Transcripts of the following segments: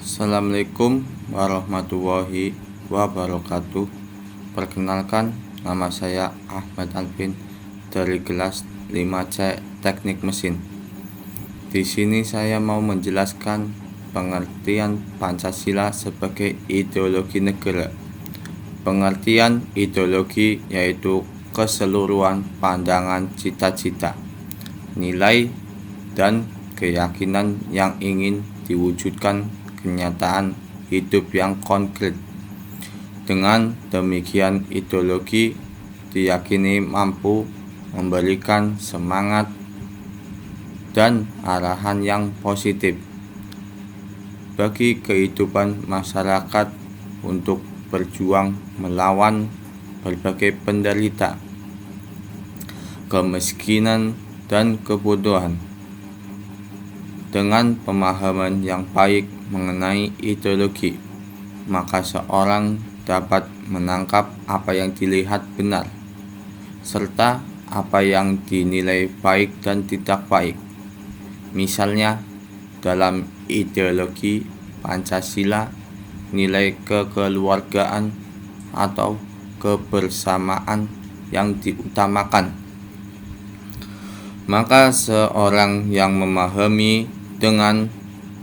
Assalamualaikum warahmatullahi wabarakatuh. Perkenalkan, nama saya Ahmad Alvin dari kelas 5C Teknik Mesin. Di sini saya mau menjelaskan pengertian Pancasila sebagai ideologi negara. Pengertian ideologi yaitu keseluruhan pandangan, cita-cita, nilai, dan keyakinan yang ingin diwujudkan kenyataan hidup yang konkret. Dengan demikian, ideologi diyakini mampu memberikan semangat dan arahan yang positif bagi kehidupan masyarakat untuk berjuang melawan berbagai penderita, kemiskinan, dan kebodohan. Dengan pemahaman yang baik mengenai ideologi, maka seorang dapat menangkap apa yang dilihat benar, serta apa yang dinilai baik dan tidak baik. Misalnya, dalam ideologi Pancasila, nilai kekeluargaan atau kebersamaan yang diutamakan. Maka seorang yang memahami dengan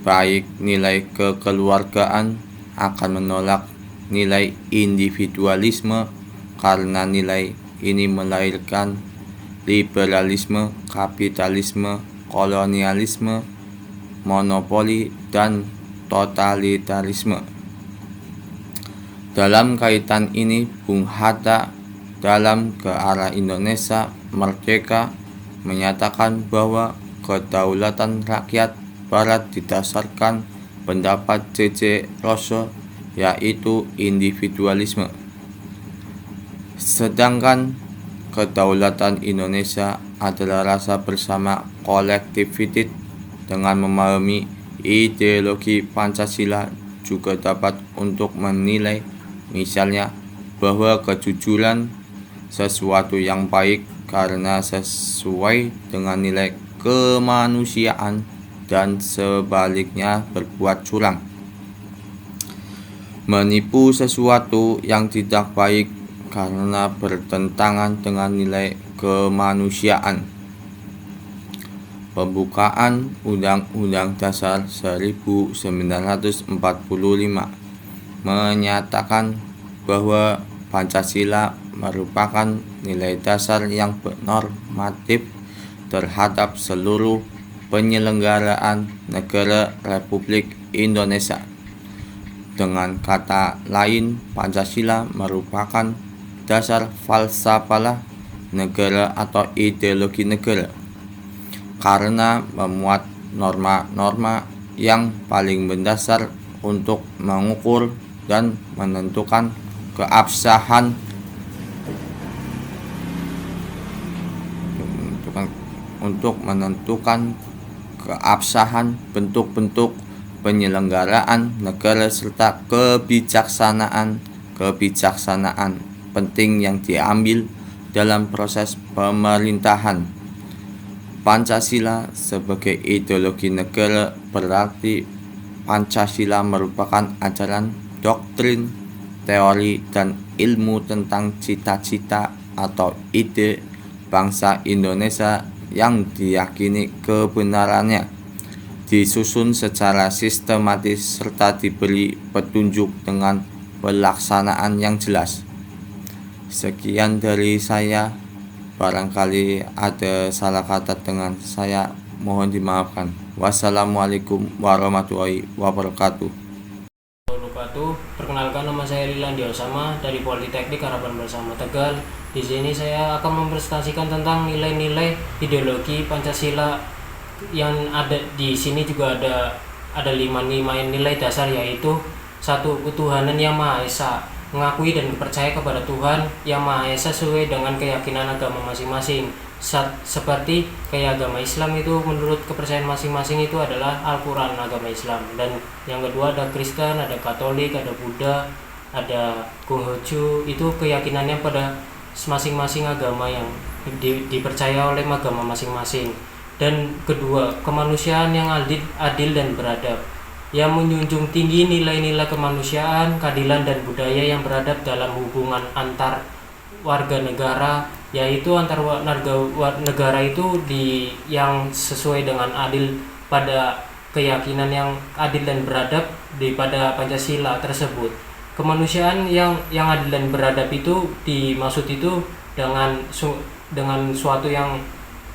baik nilai kekeluargaan akan menolak nilai individualisme, karena nilai ini melahirkan liberalisme, kapitalisme, kolonialisme, monopoli, dan totalitarisme. Dalam kaitan ini, Bung Hatta dalam Ke Arah Indonesia Merdeka menyatakan bahwa kedaulatan rakyat Barat didasarkan pendapat C.C. Rousseau, yaitu individualisme. Sedangkan kedaulatan Indonesia adalah rasa bersama kolektivitas. Dengan memahami ideologi Pancasila juga dapat untuk menilai, misalnya, bahwa kejujuran sesuatu yang baik karena sesuai dengan nilai kemanusiaan, dan sebaliknya berbuat curang, menipu sesuatu yang tidak baik karena bertentangan dengan nilai kemanusiaan. Pembukaan Undang-Undang Dasar 1945 menyatakan bahwa Pancasila merupakan nilai dasar yang normatif terhadap seluruh penyelenggaraan negara Republik Indonesia. Dengan kata lain, Pancasila merupakan dasar falsafah negara atau ideologi negara, karena memuat norma-norma yang paling mendasar untuk mengukur dan menentukan keabsahan bentuk-bentuk penyelenggaraan negara serta kebijaksanaan penting yang diambil dalam proses pemerintahan. Pancasila sebagai ideologi negara berarti Pancasila merupakan ajaran, doktrin, teori, dan ilmu tentang cita-cita atau ide bangsa Indonesia yang diyakini kebenarannya, disusun secara sistematis serta diberi petunjuk dengan pelaksanaan yang jelas. Sekian dari saya. Barangkali ada salah kata dengan saya, mohon dimaafkan. Wassalamualaikum warahmatullahi wabarakatuh. Perkenalkan, nama saya Lilandi Osama dari Politeknik Harapan Bersama Tegal. Di sini saya akan mempresentasikan tentang nilai-nilai ideologi Pancasila yang ada di sini. Juga ada 5 nilai dasar, yaitu 1. Ketuhanan yang Maha Esa, mengakui dan percaya kepada Tuhan yang Maha Esa sesuai dengan keyakinan agama masing-masing. Seperti kayak agama Islam itu, menurut kepercayaan masing-masing itu adalah Al-Quran, agama Islam. Dan yang kedua ada Kristen, ada Katolik, ada Buddha, ada Konghucu. Itu keyakinannya pada masing-masing agama yang dipercaya oleh agama masing-masing. Dan kedua, kemanusiaan yang adil dan beradab. yang menjunjung tinggi nilai-nilai kemanusiaan, keadilan dan budaya yang beradab dalam hubungan antar warga negara, yaitu antar negara itu yang sesuai dengan adil pada keyakinan yang adil dan beradab pada Pancasila tersebut. Kemanusiaan yang adil dan beradab itu dimaksud itu dengan suatu yang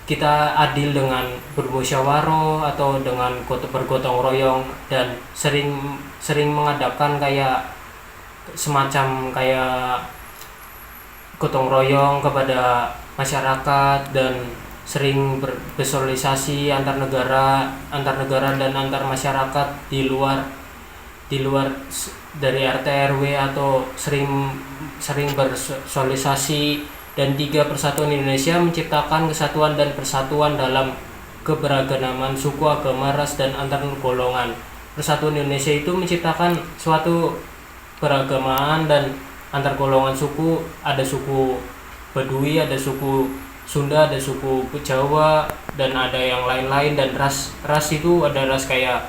kita adil dengan bermusyawarah atau dengan bergotong royong dan sering mengadakan kayak semacam kayak gotong royong kepada masyarakat dan sering bersosialisasi antar negara dan antar masyarakat di luar dari RT RW atau sering bersosialisasi. Dan 3, Persatuan Indonesia menciptakan kesatuan dan persatuan dalam keberagaman suku, agama, ras, dan antar golongan. Persatuan Indonesia itu menciptakan suatu beragamaan dan antar golongan suku, ada suku Badui, ada suku Sunda, ada suku Jawa, dan ada yang lain-lain. Dan ras itu ada ras kayak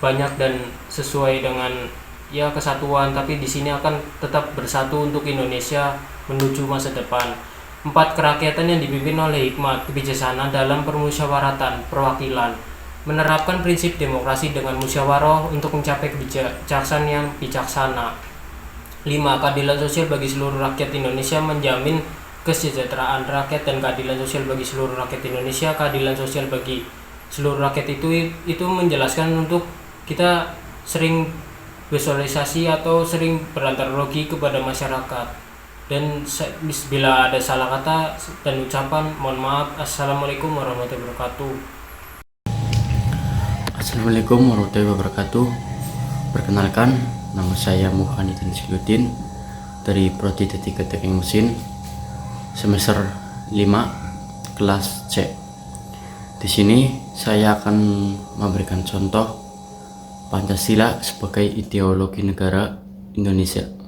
banyak dan sesuai dengan ya kesatuan, tapi di sini akan tetap bersatu untuk Indonesia menuju masa depan. 4, kerakyatan yang dipimpin oleh hikmat kebijaksanaan dalam permusyawaratan perwakilan, menerapkan prinsip demokrasi dengan musyawarah untuk mencapai kebijaksanaan yang bijaksana. 5, keadilan sosial bagi seluruh rakyat Indonesia, menjamin kesejahteraan rakyat dan keadilan sosial bagi seluruh rakyat Indonesia. Keadilan sosial bagi seluruh rakyat itu menjelaskan untuk kita sering visualisasi atau sering beranalogi kepada masyarakat. Dan bila ada salah kata dan ucapan, mohon maaf. Assalamualaikum warahmatullahi wabarakatuh. Assalamualaikum warahmatullahi wabarakatuh. Perkenalkan, nama saya Muhani Tansiluddin dari Prodi Teknik Mesin semester 5 kelas C. Di sini saya akan memberikan contoh Pancasila sebagai ideologi negara Indonesia.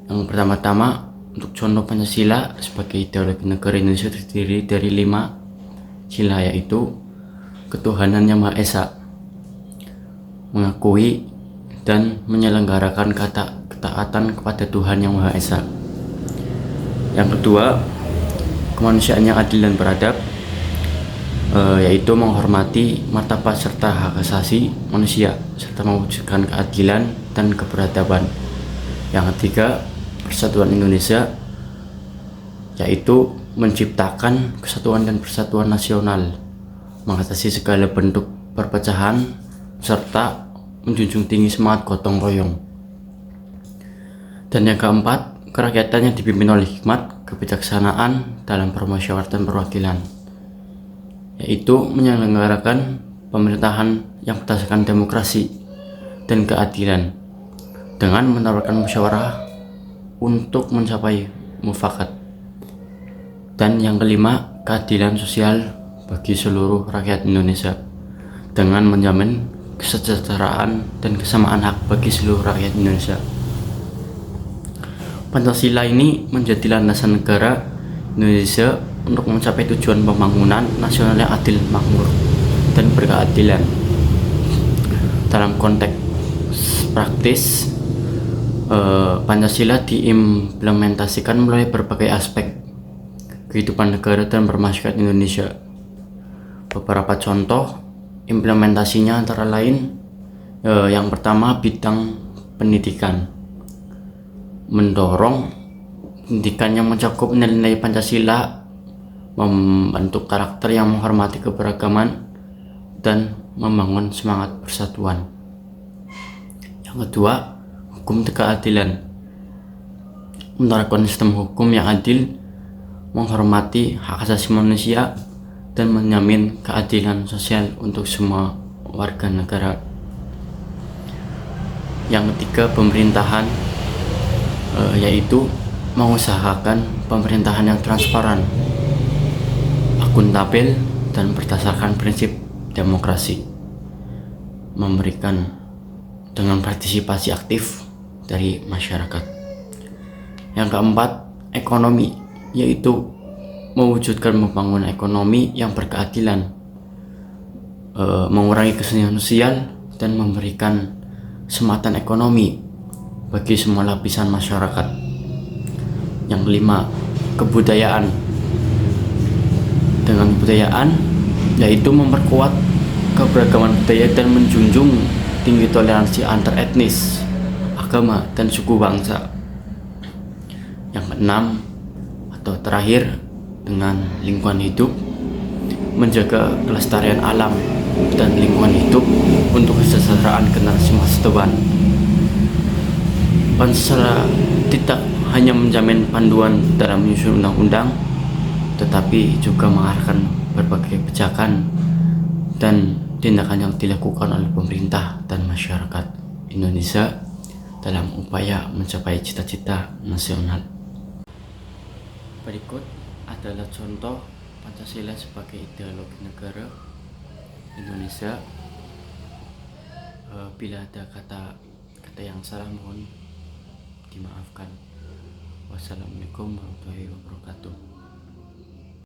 Yang pertama-tama, untuk contoh Pancasila sebagai ideologi negara Indonesia terdiri dari 5 sila, yaitu ketuhanan yang Maha Esa, mengakui dan menyelenggarakan ketaatan kepada Tuhan yang Maha Esa. Yang kedua, kemanusiaan yang adil dan beradab, yaitu menghormati martabat serta hak asasi manusia serta mewujudkan keadilan dan keberadaban. Yang ketiga, persatuan Indonesia, yaitu menciptakan kesatuan dan persatuan nasional, mengatasi segala bentuk perpecahan serta menjunjung tinggi semangat gotong royong. Dan yang keempat, kerakyatan yang dipimpin oleh hikmat kebijaksanaan dalam permusyawaratan perwakilan, yaitu menyelenggarakan pemerintahan yang berdasarkan demokrasi dan keadilan dengan menawarkan musyawarah untuk mencapai mufakat. Dan yang kelima, keadilan sosial bagi seluruh rakyat Indonesia dengan menjamin kesejahteraan dan kesamaan hak bagi seluruh rakyat Indonesia. Pancasila ini menjadi landasan negara Indonesia untuk mencapai tujuan pembangunan nasional yang adil, makmur, dan berkeadilan. Dalam konteks praktis, Pancasila diimplementasikan melalui berbagai aspek kehidupan negara dan bermasyarakat Indonesia. Beberapa contoh implementasinya antara lain, yang pertama, bidang pendidikan, mendorong pendidikan yang mencakup nilai-nilai Pancasila, membentuk karakter yang menghormati keberagaman dan membangun semangat persatuan. Yang kedua, hukum keadilan, menerapkan sistem hukum yang adil, menghormati hak asasi manusia, dan menjamin keadilan sosial untuk semua warga negara. Yang ketiga, pemerintahan, yaitu mengusahakan pemerintahan yang transparan, akuntabel, dan berdasarkan prinsip demokrasi, memberikan dengan partisipasi aktif dari masyarakat. Yang keempat, ekonomi, yaitu mewujudkan pembangunan ekonomi yang berkeadilan, mengurangi kesenjangan sosial dan memberikan sematan ekonomi bagi semua lapisan masyarakat. Yang kelima, kebudayaan. Dengan kebudayaan yaitu memperkuat keberagaman budaya dan menjunjung tinggi toleransi antar etnis, agama, dan suku bangsa. Yang keenam atau terakhir, dengan lingkungan hidup, menjaga kelestarian alam dan lingkungan hidup untuk kesejahteraan generasi masa depan. Pancasila tidak hanya menjamin panduan dalam menyusun undang-undang, tetapi juga mengarahkan berbagai kebijakan dan tindakan yang dilakukan oleh pemerintah dan masyarakat Indonesia dalam upaya mencapai cita-cita nasional. Berikut adalah contoh Pancasila sebagai ideologi negara Indonesia. Bila ada kata yang salah mohon dimaafkan. Wassalamualaikum warahmatullahi wabarakatuh.